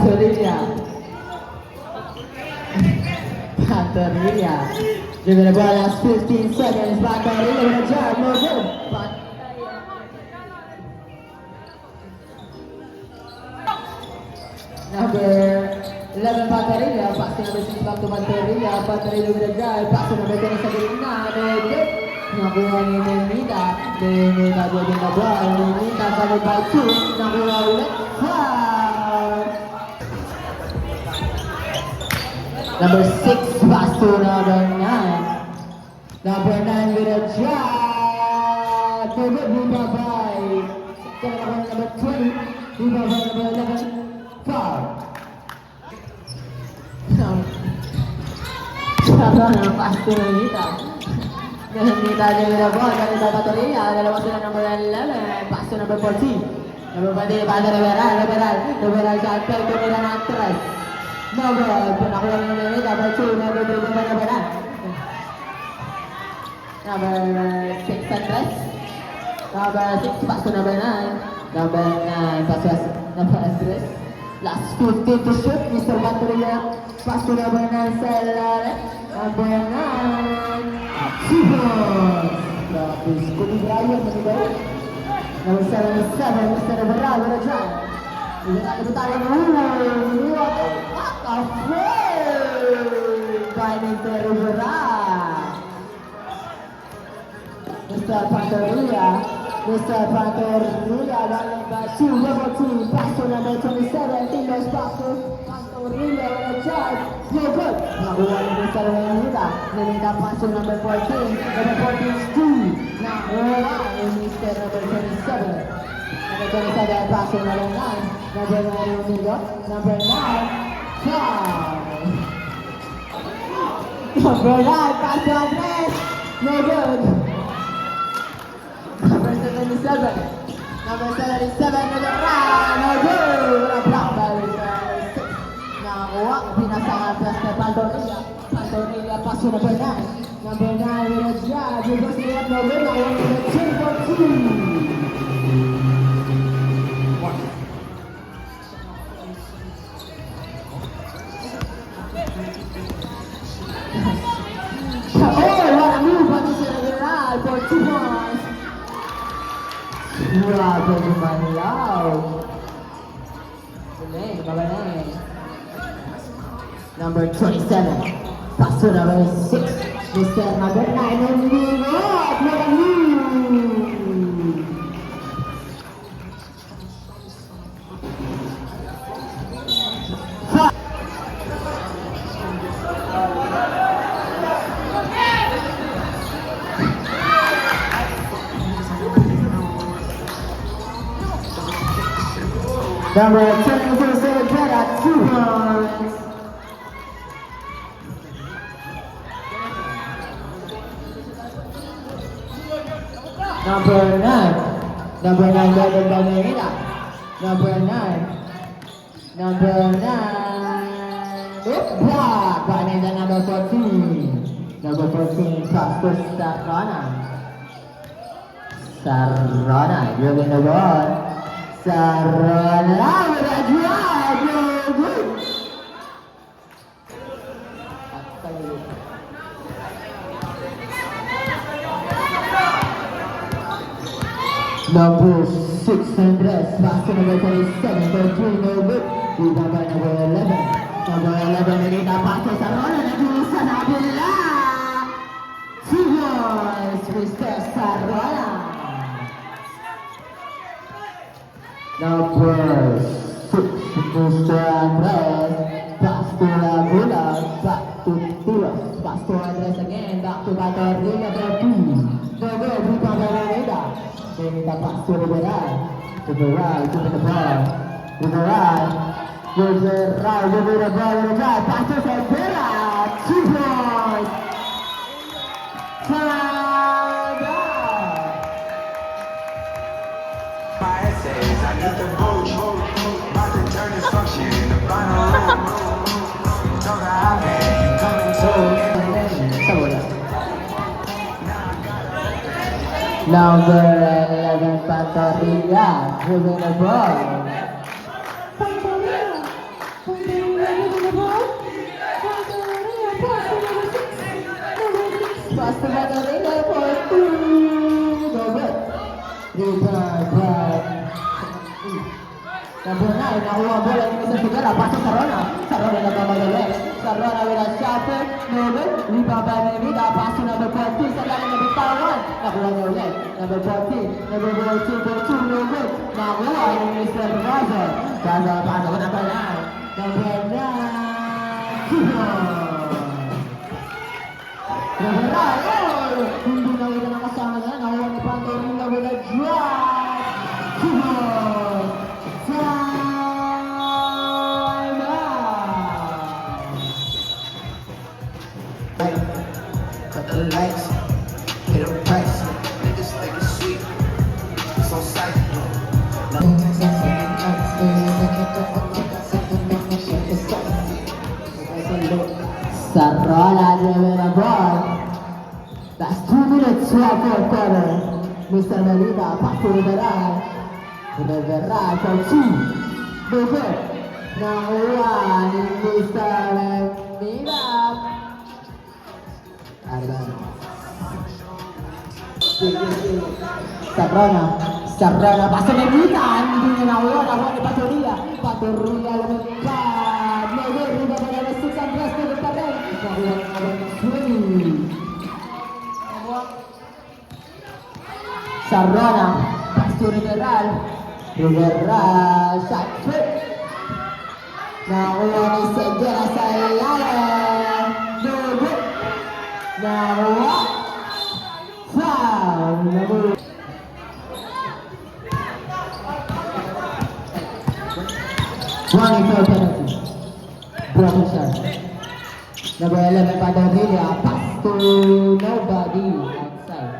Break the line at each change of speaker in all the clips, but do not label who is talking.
Pantorilla. Pantorilla. Giving the ball last 15 seconds. Pantorilla with a jab. No good. Number 11 Pantorilla. Pass to number 6 back to Pantorilla. Pantorilla with a jab. Pass to number 10 sa gitna. No good. Nakuha ni Nenita. Nenita getting the ball. Nenita followed by 2. Nakuha ulit. Number 6 pass to number 9. Number 9 with a jab. No good. Rebound by number 20. Rebound by number 11. Foul. Sabi na pass to Nenita. Nenita with a ball. Nenita Pantorilla. Dalawa sila number 11. Pass to number 14. Number 14 pass to Liberal. Jumper to nila ng 3. No good. Nakuha ni Nenita by 2. Number 3 by number 9. Number 6 Andres. Number 6 pass to number 9. Number 9 pass to number Andres. Last 15 to shoot. Mr. Pantorilla pass to number 9 sa left. Number 9. Achievement. Tapos Cody Bryant na ba? Number 77 Mr. Liberal with a jump. Liberal na tayo ng what a frame by Mr. Liberal. Mr. Pantorilla, running by 2, number 2, pass to number 27, Tilos pass to Pantorilla with a charge, no good. Nakuha ni Mr. Nenita pass to number 14, number 14 is 2, nakuha ni Mr. number 27. Number 27 pass to number 9, number 9 Emilio, number 9, foul. Number 9 pass to Andres, no good. Number 77. Number 77, no good. A block by number 6. Nakakuha, pinasang pass na Pantorilla. Pantorilla pass to number 9. Number 9 with a jab. Because they have no good. Nakuha number 2 for 2. What a move by Mr. Liberal for 2 points. Grabe gumalaw. Galing, magaling. Number 27. Pass to number 6. Mr. Number 9 and what a move. Number 10 get at 2 points. Number 9. Number 9 guarded by Nenita. Number 9. Number 9. Block by Nenita number 14. Number 14 pass to Sarona. Sarona dribbling the ball. Sarona with a drive, no good. Number 6 Andres, pass to number 37, for 3, no good. Rebound by number 11. Number 11, Nenita pass to Sarona, nag-uwi sa nabila. 2 points, Mr. Sarona. Number 6, Mr. Andres, pass to Laguna, back to Tilos, pass to Andres again, back to Pantorilla, for 2. No good, rebound by Nenita. Nenita pass to Liberal, to the right, to the ball, to the right, with the ball, with the drive, pass to Severa, 2 points. Time out.
My essays, I need the vote. About to turn this function into final room. Talk how man, you coming so.
Number 11 Pantorilla dribbling the ball. Pastor Mandarina for 2. No good. Rebound by number 9. Nakuha bola ni Mr. Figuera. Pasok sa Rona. Sa Rona nagmamadali. Sa Rona with a shopper. No good. Rebound by Mevida. Pasok number 14. Sa lalim na bitawan. Nakuha niya ulit. Number 14. Number 14 for 2. No good. Nakuha ni Mr. Raza. Raza pasok na number 9. Number 9. Number 9. Oh! Hindi na ito nakasama niya. Nakuha ni Pantorilla with a drive. Time out.
Cut the lights, hit a price. Niggas think it's sweet, it's on sight.
Sarrola Rivera ball. That's 2 minutes left for quarter. Mr. Melida, back to Rivera. Rivera for 2. No good. Now one, Mr. Melida. Sarrona, pasa Melida. Hindi niya nakuha. Nakuha ni Patorilla. Patorilla lumipad. Miguel, riba pa na 6 ang press na pa rin. Nakuha ni Abang Swing. Sarrona, pass to Rivera. Rivera, shot put. Nakuha ni Segura sa ilalim. No good. Nakuha. Foul. Number 24 penalty. Broken shot. Number 11, Padilla. Pass to nobody outside.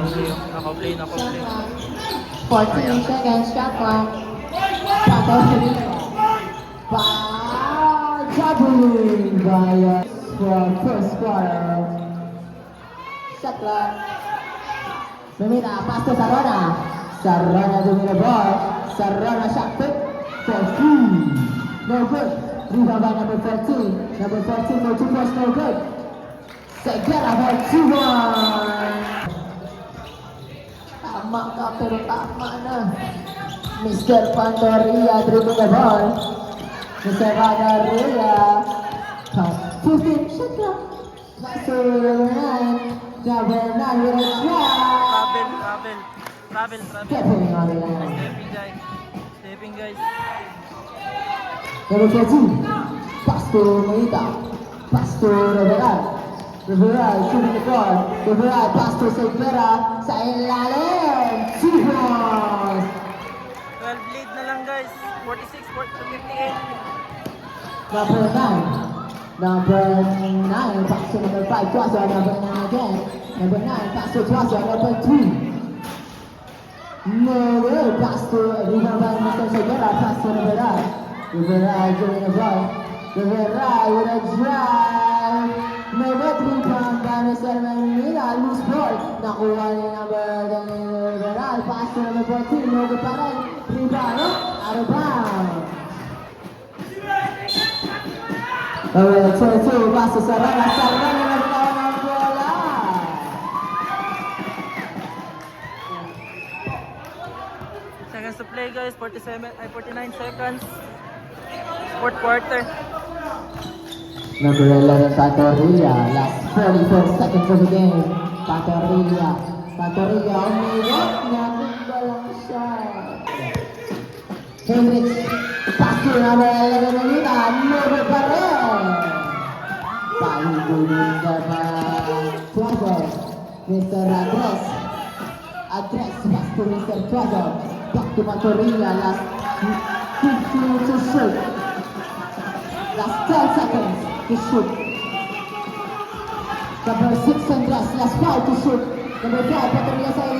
Naka-play.
14 seconds, shot clock. Padilla. Juggling by for first quarter. Shot clock. Memina, pass to Sarona. Sarona domina ball. Sarona shot put for 3. No good. Rebound by number 14. Number 14 for 2 points, no good. Segura for 2-1. Tama ka pero tama na. Mr. Pantorilla dribbling the ball. Mr. Pantorilla. 15 shot clock. Pass to number 9. Number 9 with a try.
Travel.
Stepping on the line.
Stepping guys.
Number 14, pass to Moita, pass to Rivera, shooting the ball, Rivera, pass to Segura, sa ilalim, 2 points.
12 lead na lang guys. 46 to 58.
Number 9, pass to number 5, Tuazo, number 9 again, number 9, pass to Tuazo, number 3. No way, pass to Rivera, Mr. Segura, pass to Rivera. Rivera doing a ball. Rivera with a drive. Number 3 from Mr. Melina. Loose ball. Nakuha ni number Rivera. Pass to number 14. No good pa rin. Rebound. Out of bounds. Number 22. Pass to Sarana. Sarana nagkaroon ng bola.
Seconds to play guys. 49 seconds. Fourth quarter.
Number 11, Pantorilla. Last 44 seconds of the game. Pantorilla. Umigot. Nakubalang shot. Hendricks. Pass to number 11, Melina. Nubo pa rin. Paligunin ka pa. Tuazo. Mr. Andres. Pass to Mr. Tuazo. Back to Pantorilla. Last 15 to shoot. Last 10 seconds to shoot. Number 6 Andres, last 5 to shoot. Number 5, Patorilla sa